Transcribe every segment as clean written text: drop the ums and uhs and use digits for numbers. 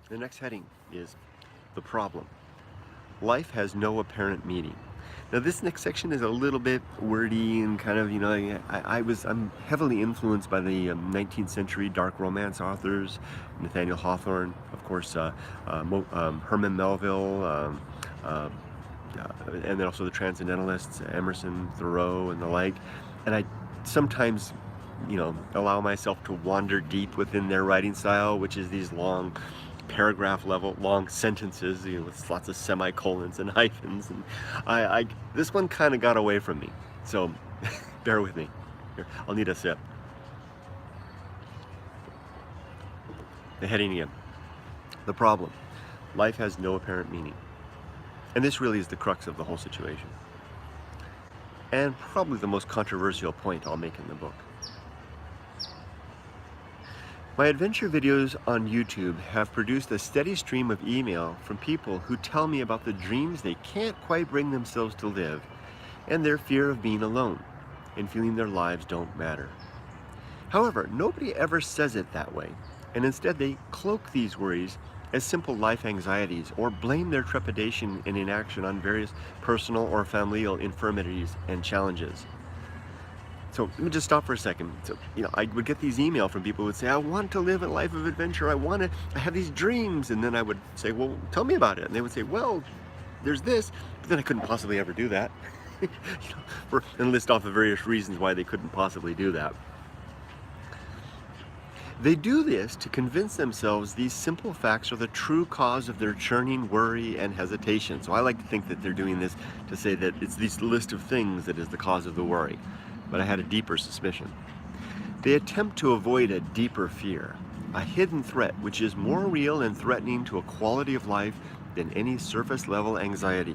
The next heading is the problem. Life has no apparent meaning. Now this next section is a little bit wordy and kind of, I'm heavily influenced by the 19th century dark romance authors, Nathaniel Hawthorne, of course, Herman Melville, uh, and then also the Transcendentalists, Emerson, Thoreau, and the like. And I sometimes, allow myself to wander deep within their writing style, which is these long paragraph level, long sentences, with lots of semicolons and hyphens. And this one kind of got away from me. So bear with me. Here, I'll need a sip. The heading again. The problem. Life has no apparent meaning. And this really is the crux of the whole situation. And probably the most controversial point I'll make in the book. My adventure videos on YouTube have produced a steady stream of email from people who tell me about the dreams they can't quite bring themselves to live and their fear of being alone and feeling their lives don't matter. However, nobody ever says it that way, and instead they cloak these worries as simple life anxieties or blame their trepidation and inaction on various personal or familial infirmities and challenges. So let me just stop for a second. So, I would get these email from people who would say, I want to live a life of adventure. I have these dreams. And then I would say, well, tell me about it. And they would say, well, there's this, but then I couldn't possibly ever do that. And list off the various reasons why they couldn't possibly do that. They do this to convince themselves these simple facts are the true cause of their churning worry and hesitation. So I like to think that they're doing this to say that it's this list of things that is the cause of the worry. But I had a deeper suspicion. They attempt to avoid a deeper fear, a hidden threat which is more real and threatening to a quality of life than any surface level anxiety.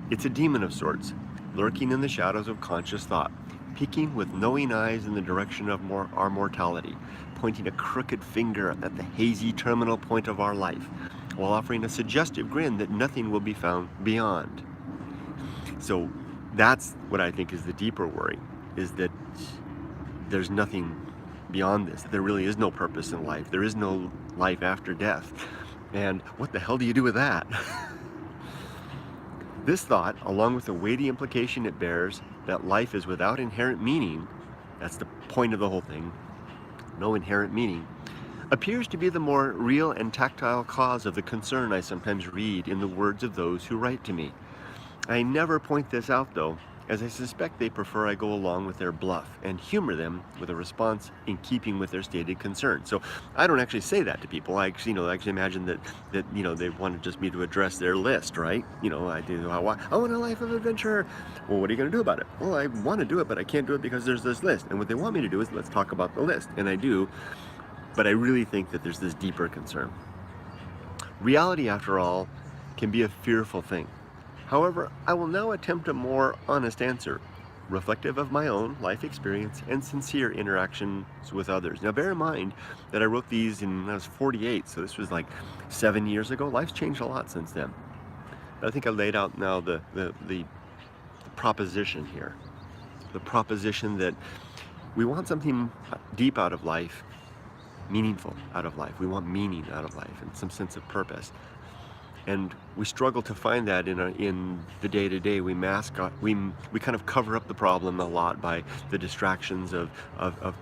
It's a demon of sorts, lurking in the shadows of conscious thought, peeking with knowing eyes in the direction of our mortality, pointing a crooked finger at the hazy terminal point of our life, while offering a suggestive grin that nothing will be found beyond. So that's what I think is the deeper worry, is that there's nothing beyond this. There really is no purpose in life. There is no life after death. And what the hell do you do with that? This thought, along with the weighty implication it bears that life is without inherent meaning, that's the point of the whole thing, no inherent meaning, appears to be the more real and tactile cause of the concern I sometimes read in the words of those who write to me. I never point this out though, as I suspect they prefer I go along with their bluff and humor them with a response in keeping with their stated concern. So I don't actually say that to people. I actually imagine that they wanted just me to address their list, right? I want a life of adventure. Well, what are you going to do about it? Well, I want to do it, but I can't do it because there's this list. And what they want me to do is let's talk about the list. And I do, but I really think that there's this deeper concern. Reality, after all, can be a fearful thing. However, I will now attempt a more honest answer, reflective of my own life experience and sincere interactions with others. Now bear in mind that I wrote these when I was 48, so this was like 7 years ago. Life's changed a lot since then. But I think I laid out now the proposition here. The proposition that we want something deep out of life, meaningful out of life. We want meaning out of life and some sense of purpose. And we struggle to find that in the day-to-day. We kind of cover up the problem a lot by the distractions of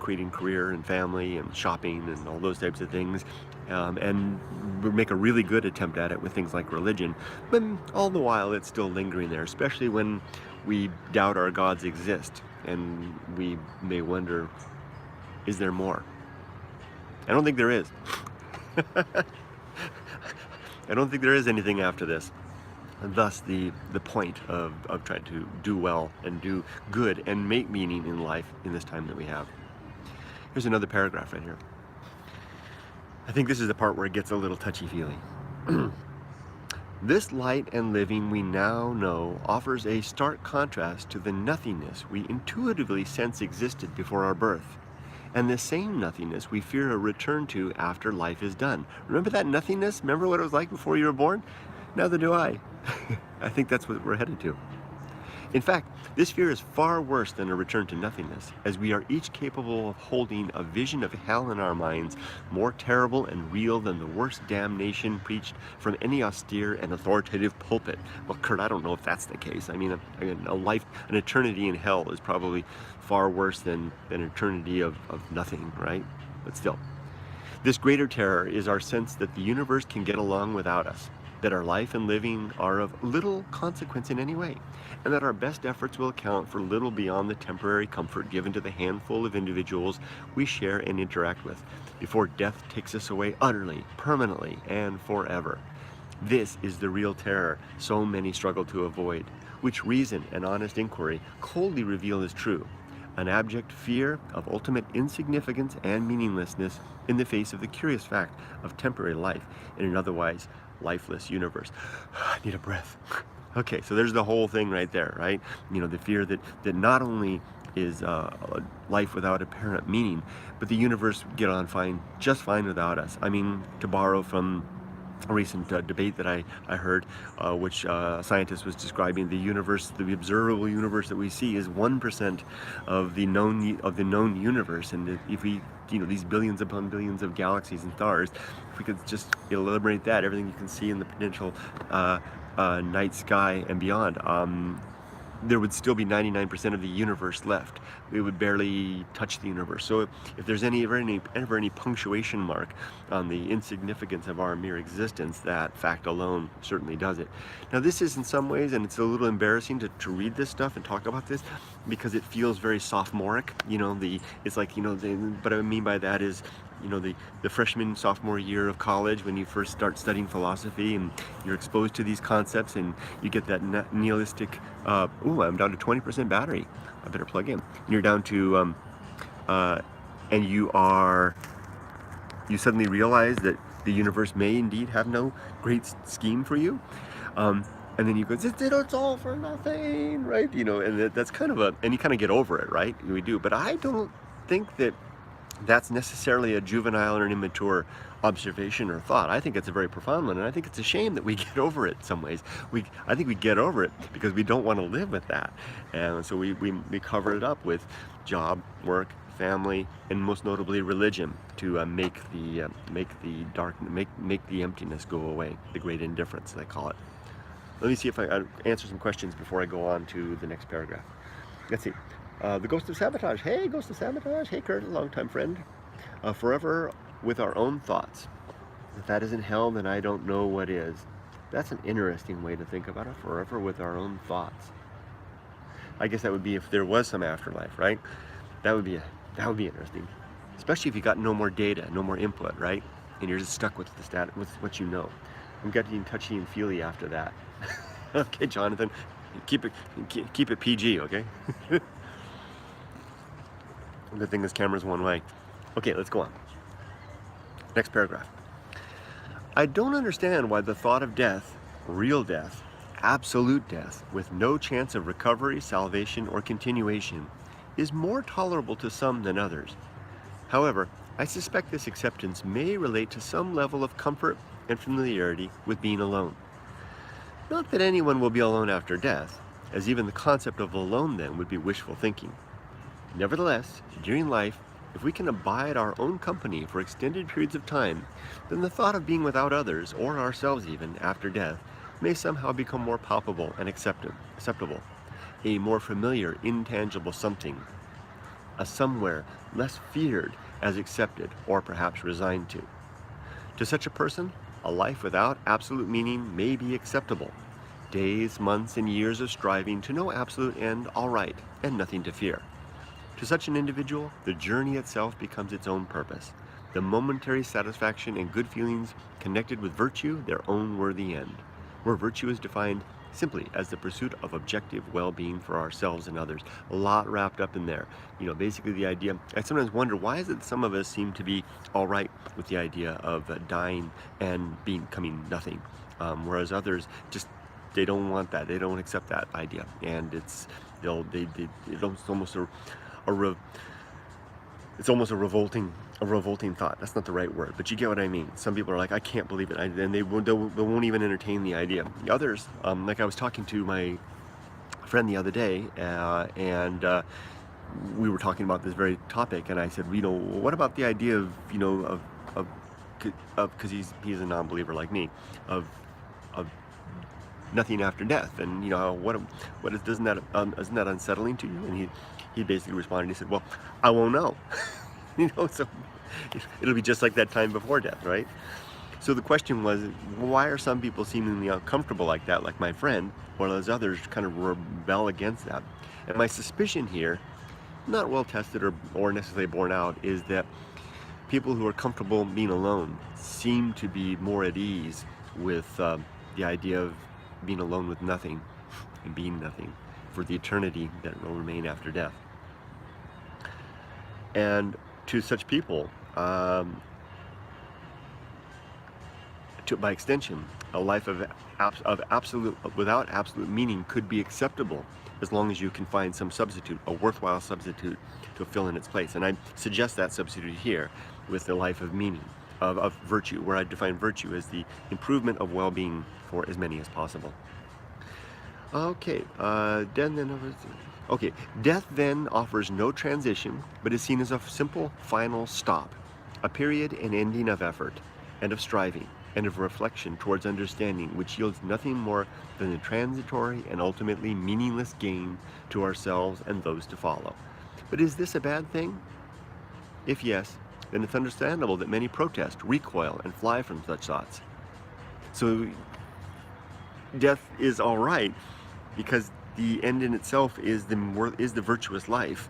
creating career and family and shopping and all those types of things. And we make a really good attempt at it with things like religion. But all the while it's still lingering there, especially when we doubt our gods exist. And we may wonder, is there more? I don't think there is. I don't think there is anything after this. And thus the point of trying to do well and do good and make meaning in life in this time that we have. Here's another paragraph right here. I think this is the part where it gets a little touchy-feely. This light and living we now know offers a stark contrast to the nothingness we intuitively sense existed before our birth, and the same nothingness we fear a return to after life is done. Remember that nothingness? Remember what it was like before you were born? Neither do I. I think that's what we're headed to. In fact, this fear is far worse than a return to nothingness, as we are each capable of holding a vision of hell in our minds more terrible and real than the worst damnation preached from any austere and authoritative pulpit. Well, Kurt, I don't know if that's the case. I mean, an eternity in hell is probably far worse than an eternity of nothing, right? But still. This greater terror is our sense that the universe can get along without us, that our life and living are of little consequence in any way, and that our best efforts will account for little beyond the temporary comfort given to the handful of individuals we share and interact with, before death takes us away utterly, permanently, and forever. This is the real terror so many struggle to avoid, which reason and honest inquiry coldly reveal as true. An abject fear of ultimate insignificance and meaninglessness in the face of the curious fact of temporary life in an otherwise lifeless universe. I need a breath. Okay, so there's the whole thing right there, right? You know, the fear that not only is life without apparent meaning, but the universe would get on fine, just fine without us. I mean, to borrow from a recent debate that I heard, which a scientist was describing, the universe, the observable universe that we see, is 1% of the known universe. And if we, these billions upon billions of galaxies and stars, if we could just eliminate that, everything you can see in the potential night sky and beyond, there would still be 99% of the universe left. We would barely touch the universe. So if there's ever any punctuation mark on the insignificance of our mere existence, that fact alone certainly does it. Now this is in some ways, and it's a little embarrassing to read this stuff and talk about this, because it feels very sophomoric. What I mean by that is, the freshman, sophomore year of college, when you first start studying philosophy and you're exposed to these concepts and you get that nihilistic, I'm down to 20% battery, I better plug in. And you're down to, and you suddenly realize that the universe may indeed have no great scheme for you. And then you go, it's all for nothing, right? And that's kind of and you kind of get over it, right? We do. But I don't think that's necessarily a juvenile or an immature observation or thought. I think it's a very profound one, and I think it's a shame that we get over it in some ways. I think we get over it because we don't want to live with that, and so we cover it up with job, work, family, and most notably religion, to make the emptiness go away. The great indifference, they call it. Let me see if I answer some questions before I go on to the next paragraph. Let's see. The Ghost of Sabotage. Hey, Ghost of Sabotage. Hey, Kurt, longtime friend. Forever with our own thoughts. If that isn't hell, then I don't know what is. That's an interesting way to think about it. Forever with our own thoughts. I guess that would be if there was some afterlife, right? That would be interesting. Especially if you got no more data, no more input, right? And you're just stuck with with what you know. I'm getting touchy and feely after that. Okay, Jonathan, keep it PG, okay? Good thing this camera's one way. Okay, let's go on. Next paragraph. I don't understand why the thought of death, real death, absolute death, with no chance of recovery, salvation, or continuation, is more tolerable to some than others. However, I suspect this acceptance may relate to some level of comfort and familiarity with being alone. Not that anyone will be alone after death, as even the concept of alone then would be wishful thinking. Nevertheless, during life, if we can abide our own company for extended periods of time, then the thought of being without others, or ourselves even, after death, may somehow become more palpable and acceptable. A more familiar, intangible something. A somewhere less feared as accepted, or perhaps resigned to. To such a person, a life without absolute meaning may be acceptable. Days, months, and years of striving to no absolute end, all right, and nothing to fear. To such an individual, the journey itself becomes its own purpose, the momentary satisfaction and good feelings connected with virtue their own worthy end, where virtue is defined simply as the pursuit of objective well-being for ourselves and others. A lot wrapped up in there. Basically the idea, I sometimes wonder, why is it some of us seem to be all right with the idea of dying and becoming nothing, whereas others just, they don't want that, they don't accept that idea, and it's almost a revolting thought. That's not the right word, but you get what I mean. Some people are like, I can't believe it, and they won't even entertain the idea. Others, like I was talking to my friend the other day, and we were talking about this very topic, and I said, what about the idea of, of, because he's a non-believer like me, of nothing after death, and isn't that unsettling to you? And he basically responded. He said, well, I won't know. So it'll be just like that time before death, right? So the question was, why are some people seemingly uncomfortable like that, like my friend, while others kind of rebel against that? And my suspicion here, not well tested or necessarily borne out, is that people who are comfortable being alone seem to be more at ease with the idea of being alone with nothing and being nothing for the eternity that will remain after death. And to such people, by extension, a life without absolute meaning could be acceptable, as long as you can find some substitute, a worthwhile substitute, to fill in its place. And I suggest that substitute here with the life of meaning, of virtue, where I define virtue as the improvement of well-being for as many as possible. Okay, death then offers no transition, but is seen as a simple final stop, a period and ending of effort and of striving and of reflection towards understanding, which yields nothing more than the transitory and ultimately meaningless gain to ourselves and those to follow. But is this a bad thing? If yes, then it's understandable that many protest, recoil, and fly from such thoughts. So death is all right, because the end in itself is the virtuous life.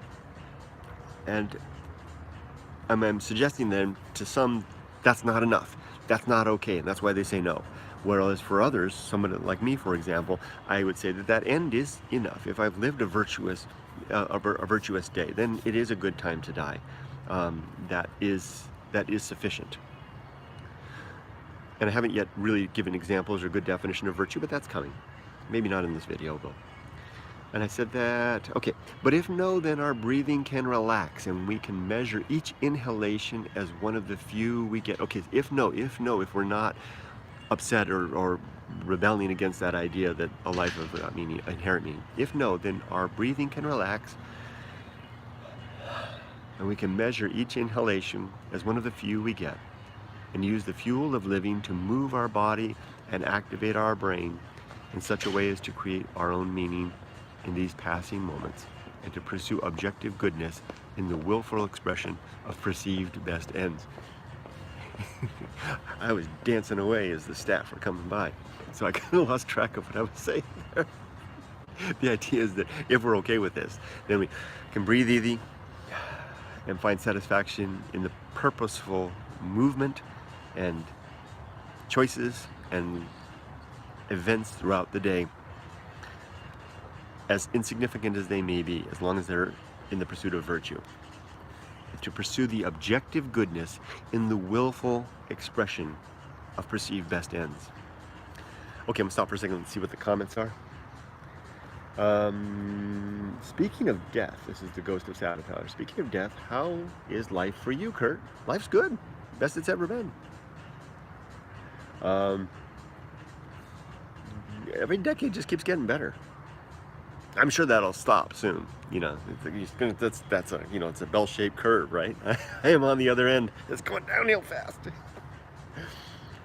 And I'm suggesting then to some that's not enough. That's not okay, and that's why they say no. Whereas for others, someone like me, for example, I would say that end is enough. If I've lived a virtuous day, then it is a good time to die. That is sufficient. And I haven't yet really given examples or good definition of virtue, but that's coming. Maybe not in this video, though. And I said that, okay, but if no, then our breathing can relax and we can measure each inhalation as one of the few we get. Okay, if we're not upset or rebelling against that idea that a life of inherent meaning. If no, then our breathing can relax and we can measure each inhalation as one of the few we get and use the fuel of living to move our body and activate our brain in such a way as to create our own meaning in these passing moments and to pursue objective goodness in the willful expression of perceived best ends. I was dancing away as the staff were coming by, so I kind of lost track of what I was saying there. The idea is that if we're okay with this, then we can breathe easy and find satisfaction in the purposeful movement and choices and events throughout the day, as insignificant as they may be, as long as they're in the pursuit of virtue. To pursue the objective goodness in the willful expression of perceived best ends. Okay, I'm gonna stop for a second and see what the comments are. Speaking of death, this is the Ghost of Saboteur. Speaking of death, how is life for you, Kurt? Life's good. Best it's ever been. Every decade just keeps getting better. I'm sure that'll stop soon. That's a it's a bell-shaped curve, right? I am on the other end. It's going downhill fast.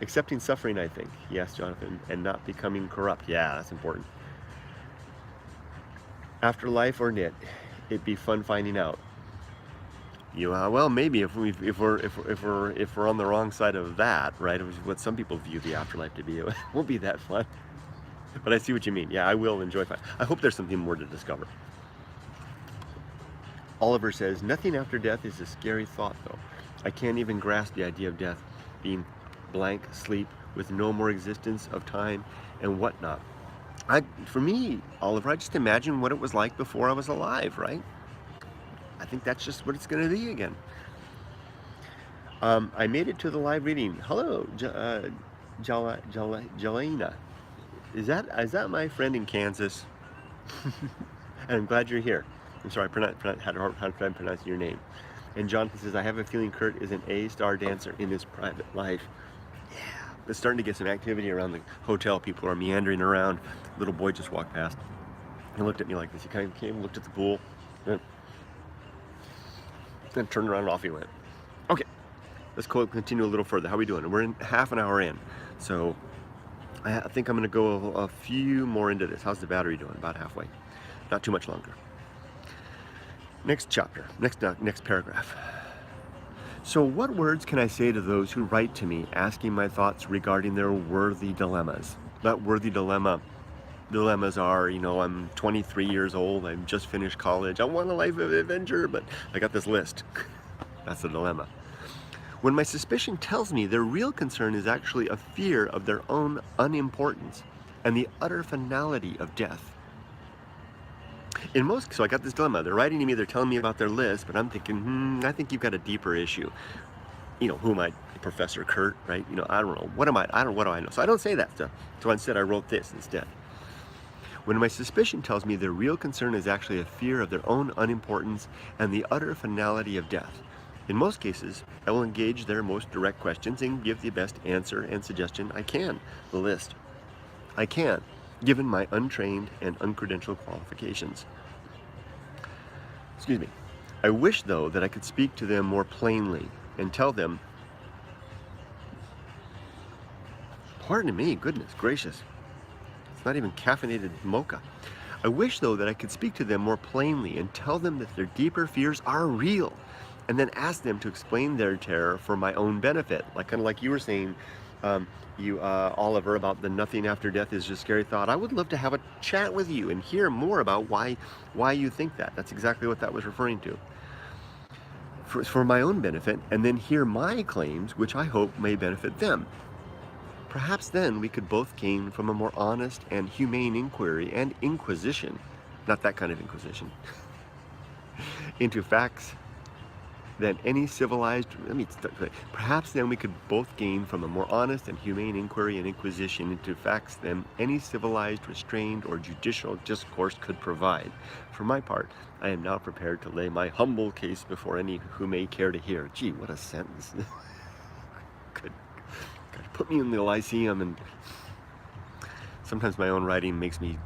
Accepting suffering, I think. Yes, Jonathan, and not becoming corrupt. Yeah, that's important. Afterlife or nit, it'd be fun finding out. Well, maybe if we're on the wrong side of that, right? What some people view the afterlife to be, it won't be that fun. But I see what you mean. Yeah, I will enjoy fun. I hope there's something more to discover. Oliver says, nothing after death is a scary thought, though. I can't even grasp the idea of death being blank sleep with no more existence of time and whatnot. For me, Oliver, I just imagine what it was like before I was alive, right? I think that's just what it's going to be again. I made it to the live reading. Hello, Jelena. Is that my friend in Kansas? And I'm glad you're here. I'm sorry, I had a hard time pronouncing your name. And Jonathan says, I have a feeling Kurt is an A-star dancer in his private life. Yeah, it's starting to get some activity around the hotel. People are meandering around. Little boy just walked past. He looked at me like this. He kind of came, looked at the pool, and then turned around and off he went. Okay, let's continue a little further. How are we doing? We're in half an hour in, so I think I'm going to go a few more into this. How's the battery doing? About halfway. Not too much longer. Next chapter, next paragraph. So what words can I say to those who write to me asking my thoughts regarding their worthy dilemmas? That worthy dilemmas are, I'm 23 years old, I've just finished college, I want a life of adventure, but I got this list. That's the dilemma. When my suspicion tells me their real concern is actually a fear of their own unimportance and the utter finality of death. So I got this dilemma. They're writing to me, they're telling me about their list, but I'm thinking, I think you've got a deeper issue. Who am I? Professor Kurt, right? I don't know. What do I know? So I don't say that stuff. So instead I wrote this instead. When my suspicion tells me their real concern is actually a fear of their own unimportance and the utter finality of death. In most cases, I will engage their most direct questions and give the best answer and suggestion I can. The list. I can, given my untrained and uncredentialed qualifications. Excuse me. I wish, though, that I could speak to them more plainly and tell them, pardon me, goodness gracious, it's not even caffeinated mocha. I wish, though, that I could speak to them more plainly and tell them that their deeper fears are real, and then ask them to explain their terror for my own benefit. Kind of like you were saying, Oliver, about the nothing after death is just a scary thought. I would love to have a chat with you and hear more about why you think that. That's exactly what that was referring to. For my own benefit, and then hear my claims, which I hope may benefit them. Perhaps then we could both gain from a more honest and humane inquiry and inquisition, not that kind of inquisition, into facts than any civilized, perhaps then we could both gain from a more honest and humane inquiry and inquisition into facts than any civilized, restrained, or judicial discourse could provide. For my part, I am now prepared to lay my humble case before any who may care to hear. Gee, what a sentence. Could put me in the Lyceum, and sometimes my own writing makes me,